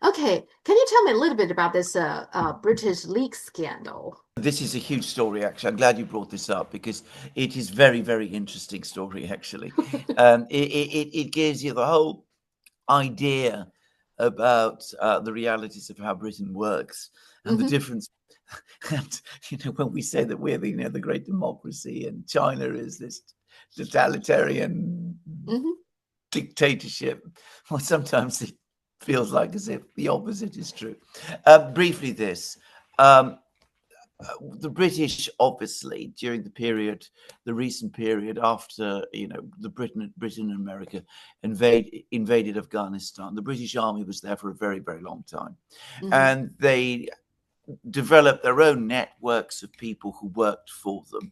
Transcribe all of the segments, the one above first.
Okay, can you tell me a little bit about this British leak scandal? This is a huge story, actually. I'm glad you brought this up because it is very, very interesting story, actually. It gives you the whole idea about the realities of how Britain works and the Hmm. difference. And when we say that we're the great democracy and China is this totalitarian Hmm. dictatorship, well, sometimes it feels like as if the opposite is true. Briefly, this. Um, the British, obviously, during the recent period after the Britain and America invaded Afghanistan, the British Army was there for a very, very long time, Hmm. and they developed their own networks of people who worked for them,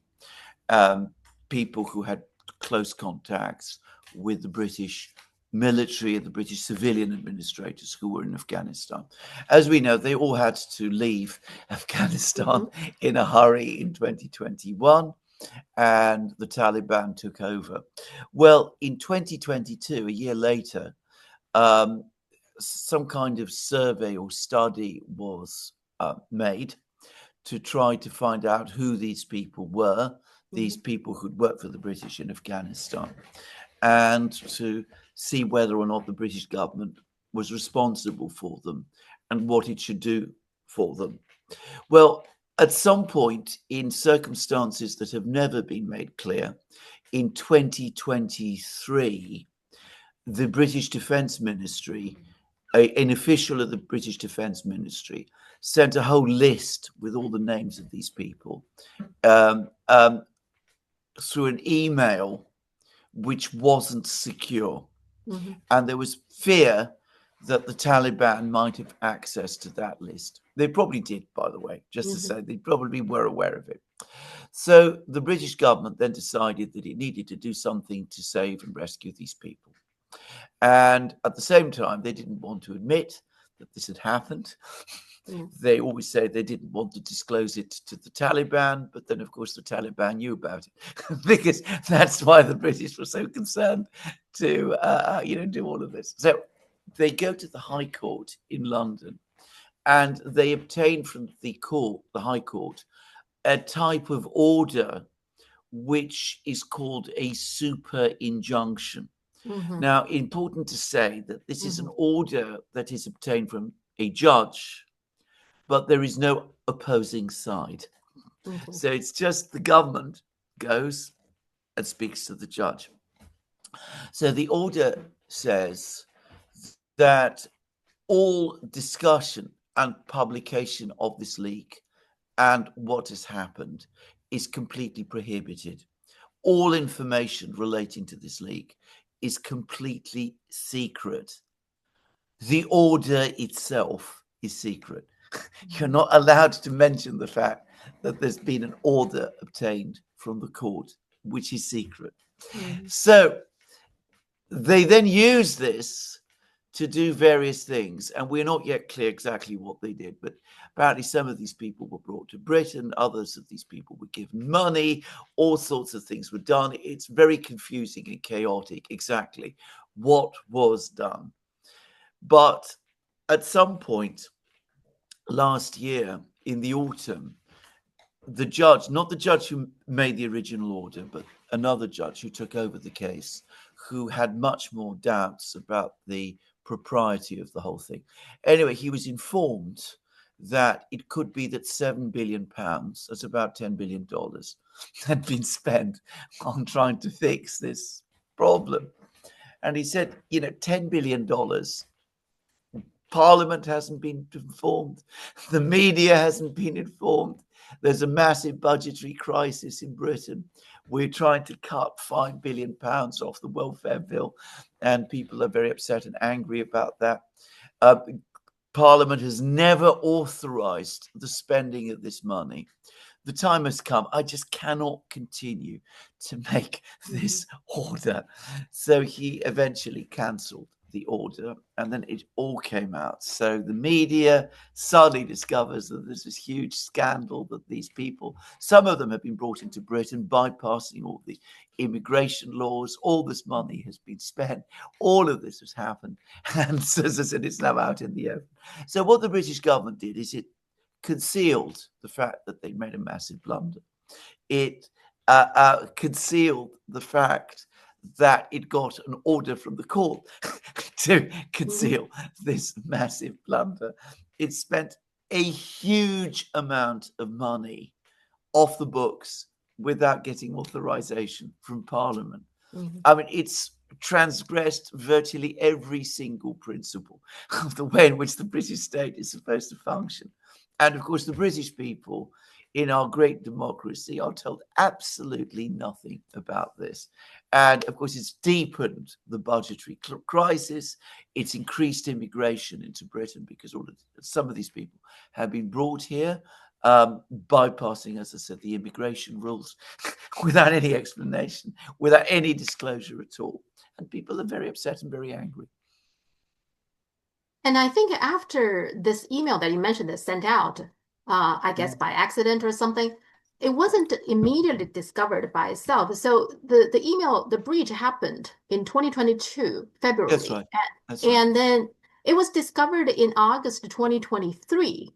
um, people who had close contacts with the British military and the British civilian administrators who were in Afghanistan. As we know, they all had to leave Afghanistan Hmm. in a hurry in 2021, and the Taliban took over. Well, in 2022, a year later, um, some kind of survey or study was made to try to find out who these people were, these Hmm. people who'd worked for the British in Afghanistan, and to see whether or not the British government was responsible for them and what it should do for them. Well, at some point, in circumstances that have never been made clear, in 2023, the British Defence Ministry, an official of the British Defence Ministry, sent a whole list with all the names of these people um, um, through an email which wasn't secure. Hmm. And there was fear that the Taliban might have access to that list. They probably did, by the way, just to Hmm. say they probably were aware of it. So the British government then decided that it needed to do something to save and rescue these people. And at the same time, they didn't want to admit that this had happened. Yeah. They always say they didn't want to disclose it to the Taliban, but then, of course, the Taliban knew about it because that's why the British were so concerned to, do all of this. So they go to the High Court in London, and they obtain from the High Court, a type of order which is called a super injunction. Hmm. Now, important to say that this is an Hmm. order that is obtained from a judge, but there is no opposing side. Hmm. So it's just the government goes and speaks to the judge. So the order says that all discussion and publication of this leak and what has happened is completely prohibited. All information relating to this leak is completely secret. The order itself is secret. You're not allowed to mention the fact that there's been an order obtained from the court, which is secret. Hmm. So they then use this to do various things, and we're not yet clear exactly what they did, but apparently some of these people were brought to Britain, others of these people were given money, all sorts of things were done. It's very confusing and chaotic exactly what was done. But at some point last year in the autumn, the judge, not the judge who made the original order, but another judge who took over the case, who had much more doubts about the propriety of the whole thing. Anyway, he was informed that it could be that £7 billion, that's about $10 billion, had been spent on trying to fix this problem. And he said, $10 billion. Parliament hasn't been informed. The media hasn't been informed. There's a massive budgetary crisis in Britain. We're trying to cut £5 billion off the welfare bill, and people are very upset and angry about that. Uh, Parliament has never authorised the spending of this money. The time has come. I just cannot continue to make Hmm. this order. So he eventually cancelled the order, and then it all came out. So the media suddenly discovers that there's this huge scandal that these people, some of them have been brought into Britain bypassing all the immigration laws. All this money has been spent. All of this has happened. And so, as I said, it's now out in the open. So what the British government did is it concealed the fact that they made a massive blunder. It concealed the fact that it got an order from the court to conceal this massive blunder. It spent a huge amount of money off the books without getting authorization from Parliament. I mean, it's transgressed virtually every single principle of the way in which the British state is supposed to function. And of course, the British people in our great democracy are told absolutely nothing about this. And of course, it's deepened the budgetary crisis. It's increased immigration into Britain because some of these people have been brought here, bypassing, as I said, the immigration rules without any explanation, without any disclosure at all. And people are very upset and very angry. And I think after this email that you mentioned is sent out, I guess by accident or something, it wasn't immediately discovered by itself. So the email, the breach happened in 2022, February. That's right. That's right. And then it was discovered in August 2023,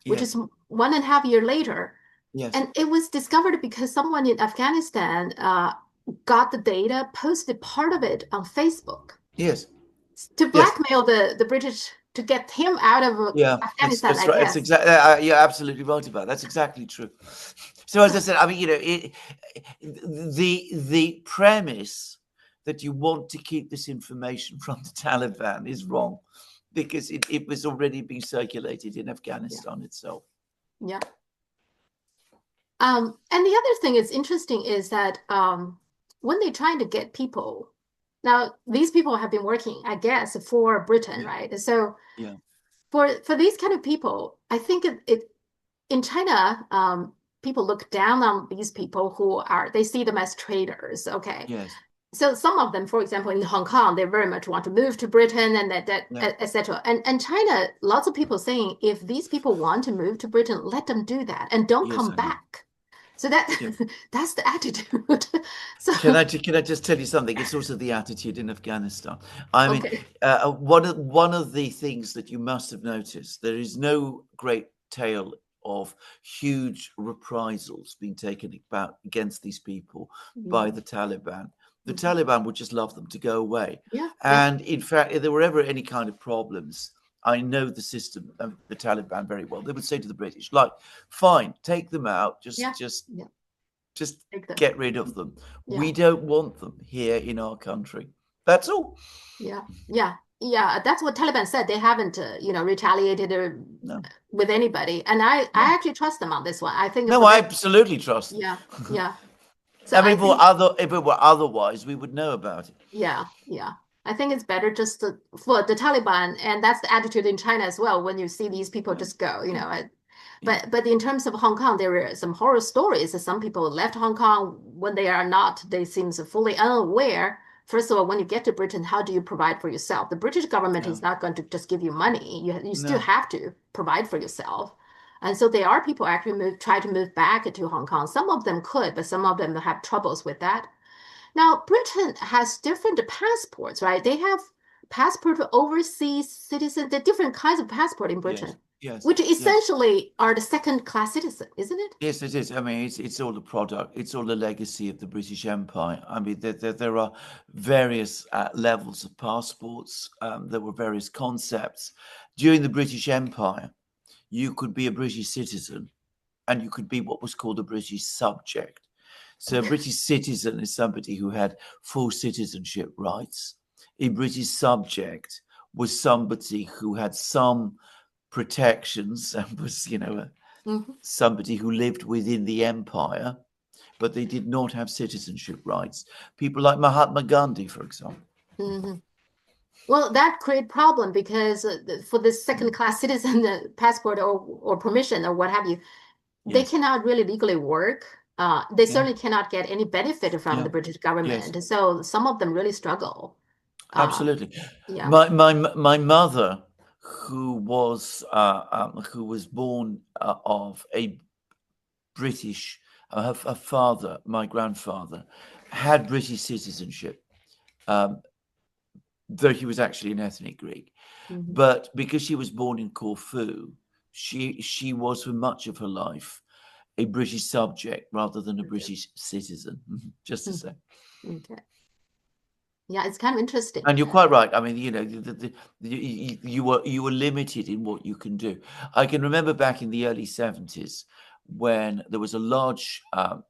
which Yes. is 1.5 years later. Yes. And it was discovered because someone in Afghanistan got the data, posted part of it on Facebook. Yes. To blackmail the British to get him out of Afghanistan, that's right. I guess. It's exactly. You're absolutely right about that. That's exactly true. So, as I said, I mean, the premise that you want to keep this information from the Taliban is wrong, because it was already being circulated in Afghanistan itself. Yeah. And the other thing is interesting is that when they're trying to get people. Now, these people have been working, I guess, for Britain, right? So for these kind of people, I think in China, people look down on these people they see them as traitors, okay? Yes. So some of them, for example, in Hong Kong, they very much want to move to Britain and etc. And China, lots of people saying, if these people want to move to Britain, let them do that and don't come back. So that's the attitude. So can I just tell you something? It's also the attitude in Afghanistan. I mean, one of the things that you must have noticed, there is no great tale of huge reprisals being taken against these people by the Taliban. The Taliban would just love them to go away. And in fact, if there were ever any kind of problems, I know the system of the Taliban very well. They would say to the British, like, fine, take them out, just get rid of them. We don't want them here in our country. That's all. Yeah. That's what Taliban said. They haven't, retaliated with anybody, and I actually trust them on this one. I think. No, I absolutely trust. Yeah. So I mean, if it were otherwise, we would know about it. Yeah. I think it's better just for the Taliban, and that's the attitude in China as well. When you see these people just go, But in terms of Hong Kong, there were some horror stories that some people left Hong Kong when they seem fully unaware. First of all, when you get to Britain, how do you provide for yourself? The British government is not going to just give you money. You still have to provide for yourself. And so there are people actually try to move back to Hong Kong. Some of them could, but some of them have troubles with that. Now, Britain has different passports, right? They have passport for overseas citizens, the different kinds of passport in Britain. Yes, which essentially are the second-class citizen, isn't it? Yes, it is. I mean, it's all the product. It's all the legacy of the British Empire. I mean, there are various levels of passports. There were various concepts. During the British Empire, you could be a British citizen and you could be what was called a British subject. So a British citizen is somebody who had full citizenship rights. A British subject was somebody who had some protections and was, somebody who lived within the empire, but they did not have citizenship rights. People like Mahatma Gandhi, for example. Well, that create problem because for this second-class citizen passport or permission or what have you, they cannot really legally work. They certainly cannot get any benefit from the British government. So some of them really struggle. Uh, Absolutely. yeah. My mother, who was born of a British, her father, my grandfather, had British citizenship, um, though he was actually an ethnic Greek. Hmm. But because she was born in Corfu, she was for much of her life a British subject rather than a British citizen. Just to say. Okay. Yeah, it's kind of interesting. And you're quite right. I mean, you were limited in what you can do. I can remember back in the early 70s when there was a large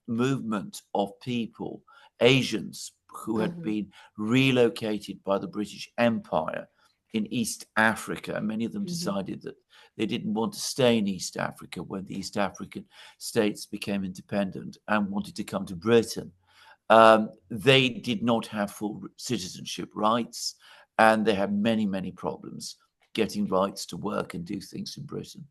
movement of people, Asians, who had Hmm. been relocated by the British Empire in East Africa. And many of them Hmm. decided that they didn't want to stay in East Africa when the East African states became independent and wanted to come to Britain. They did not have full citizenship rights, and they had many, many problems getting rights to work and do things in Britain.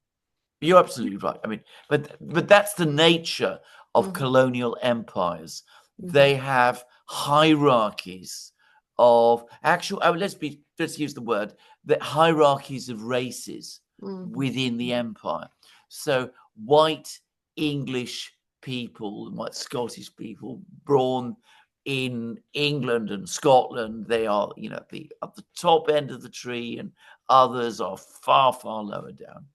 You're absolutely right. I mean, but that's the nature of Hmm. colonial empires. Hmm. They have hierarchies of actual. Oh, let's use the word the hierarchies of races Hmm. within the empire. So white English people and white Scottish people born in England and Scotland, they are the at the top end of the tree, and others are far far lower down.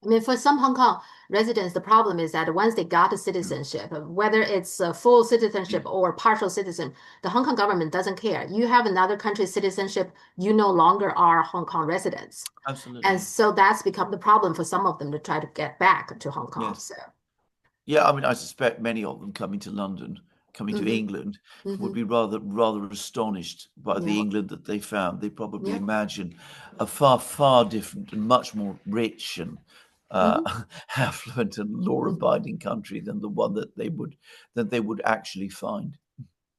I mean, for some Hong Kong residents, the problem is that once they got a citizenship, whether it's a full citizenship or partial citizen, the Hong Kong government doesn't care. You have another country's citizenship, you no longer are Hong Kong residents. And Absolutely. so that's become the problem for some of them to try to get back to Hong Kong. Yes. So, Yeah, I mean, I suspect many of them coming to London, coming to hmm. England, would Hmm. be rather astonished by the Yeah. England that they found. They probably Yeah. imagine a far different and much more rich and Hmm. affluent and Hmm. law-abiding country than the one that they would actually find.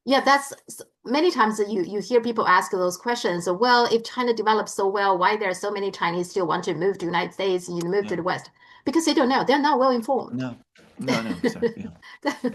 Yeah, that's many times that you hear people ask those questions. So, well, if China develops so well, why there are so many Chinese still want to move to the United States, you move to Yeah. the West? Because they don't know. They're not well informed. No. No. Exactly. Yeah.